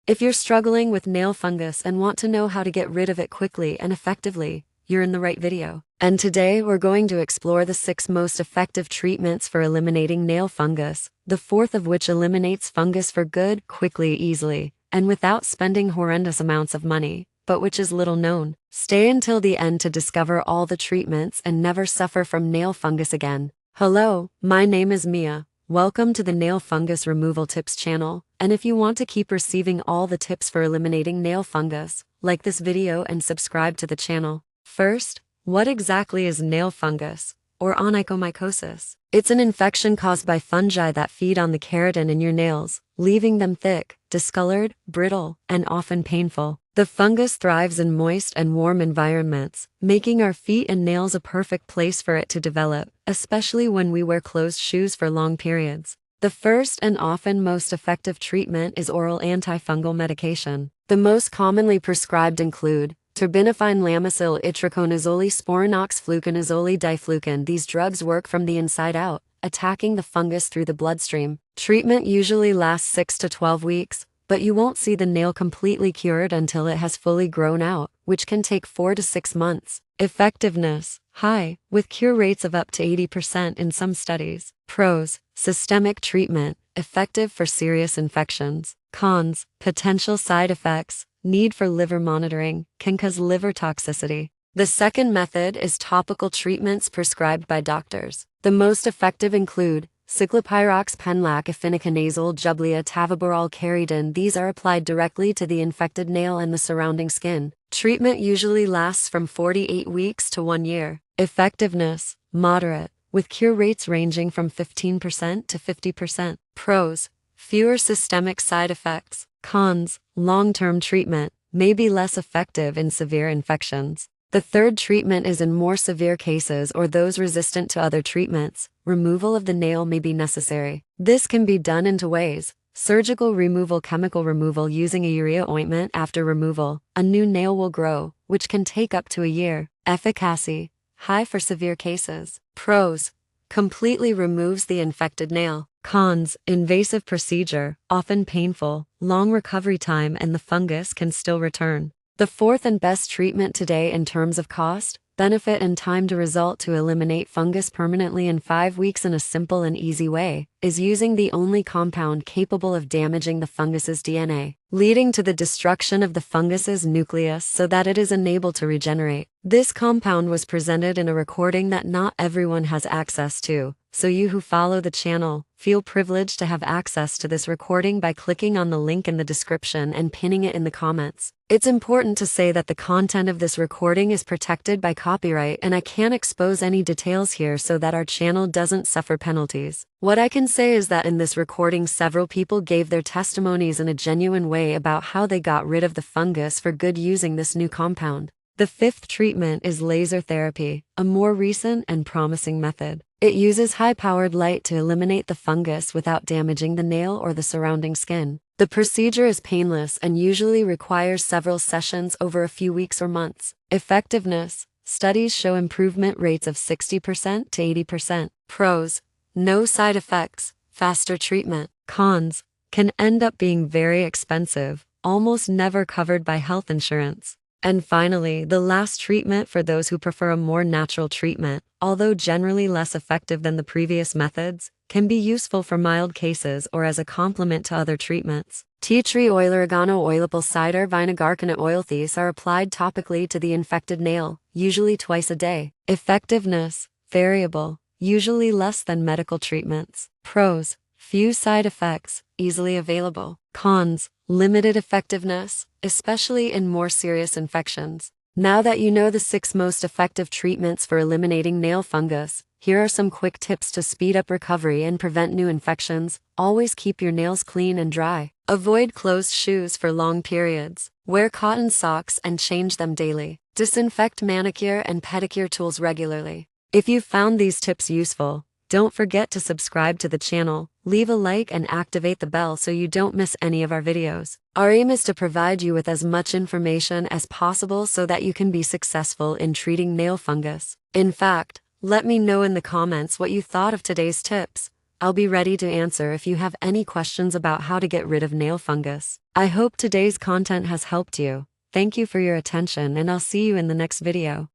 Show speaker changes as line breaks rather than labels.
If you're struggling with nail fungus and want to know how to get rid of it quickly and effectively, you're in the right video. And today we're going to explore the 6 most effective treatments for eliminating nail fungus, the 4th of which eliminates fungus for good, quickly, easily, and without spending horrendous amounts of money, but which is little known. Stay until the end to discover all the treatments and never suffer from nail fungus again. Hello, my name is Mia. Welcome to the Nail Fungus Removal Tips channel, and if you want to keep receiving all the tips for eliminating nail fungus, like this video and subscribe to the channel. First, what exactly is nail fungus, or onychomycosis? It's an infection caused by fungi that feed on the keratin in your nails, leaving them thick, discolored, brittle, and often painful. The fungus thrives in moist and warm environments, making our feet and nails a perfect place for it to develop, especially when we wear closed shoes for long periods. The first and often most effective treatment is oral antifungal medication. The most commonly prescribed include terbinafine, Lamisil, itraconazole, sporanox, fluconazole, diflucan. These drugs work from the inside out, attacking the fungus through the bloodstream. Treatment usually lasts 6 to 12 weeks, but you won't see the nail completely cured until it has fully grown out, which can take 4 to 6 months. Effectiveness high, with cure rates of up to 80% in some studies. Pros: systemic treatment, effective for serious infections. Cons: potential side effects, need for liver monitoring, can cause liver toxicity. The second method is topical treatments prescribed by doctors. The most effective include cyclopyrox, penlac, itraconazole, jublia, tavaborol, caridin. These are applied directly to the infected nail and the surrounding skin. Treatment usually lasts from 48 weeks to 1 year. Effectiveness moderate, with cure rates ranging from 15% to 50%. Pros: fewer systemic side effects. Cons: long-term treatment may be less effective in severe infections. The third treatment is in more severe cases or those resistant to other treatments. Removal of the nail may be necessary. This can be done in 2 ways: surgical removal, chemical removal using a urea ointment. After removal, a new nail will grow, which can take up to a year. Efficacy high for severe cases. Pros: completely removes the infected nail. Cons: invasive procedure, often painful, long recovery time, and the fungus can still return. The 4th and best treatment today in terms of cost, benefit, and time to result to eliminate fungus permanently in 5 weeks in a simple and easy way is using the only compound capable of damaging the fungus's DNA, leading to the destruction of the fungus's nucleus so that it is unable to regenerate. This compound was presented in a recording that not everyone has access to, so you who follow the channel feel privileged to have access to this recording by clicking on the link in the description and pinning it in the comments. It's important to say that the content of this recording is protected by copyright and I can't expose any details here so that our channel doesn't suffer penalties. What I can say is that in this recording several people gave their testimonies in a genuine way about how they got rid of the fungus for good using this new compound. The 5th treatment is laser therapy, a more recent and promising method. It uses high-powered light to eliminate the fungus without damaging the nail or the surrounding skin. The procedure is painless and usually requires several sessions over a few weeks or months. Effectiveness: studies show improvement rates of 60% to 80%. Pros: no side effects, faster treatment. Cons: can end up being very expensive, almost never covered by health insurance. And finally, the last treatment for those who prefer a more natural treatment, although generally less effective than the previous methods, can be useful for mild cases or as a complement to other treatments. Tea tree oil, oregano oil, apple cider vinegar, coconut oil. These are applied topically to the infected nail, usually twice a day. Effectiveness variable, usually less than medical treatments. Pros: few side effects, easily available. Cons: limited effectiveness, especially in more serious infections. Now that you know the 6 most effective treatments for eliminating nail fungus, here are some quick tips to speed up recovery and prevent new infections. Always keep your nails clean and dry. Avoid closed shoes for long periods. Wear cotton socks and change them daily. Disinfect manicure and pedicure tools regularly. If you found these tips useful, don't forget to subscribe to the channel, leave a like and activate the bell so you don't miss any of our videos. Our aim is to provide you with as much information as possible so that you can be successful in treating nail fungus. In fact, let me know in the comments what you thought of today's tips. I'll be ready to answer if you have any questions about how to get rid of nail fungus. I hope today's content has helped you. Thank you for your attention, and I'll see you in the next video.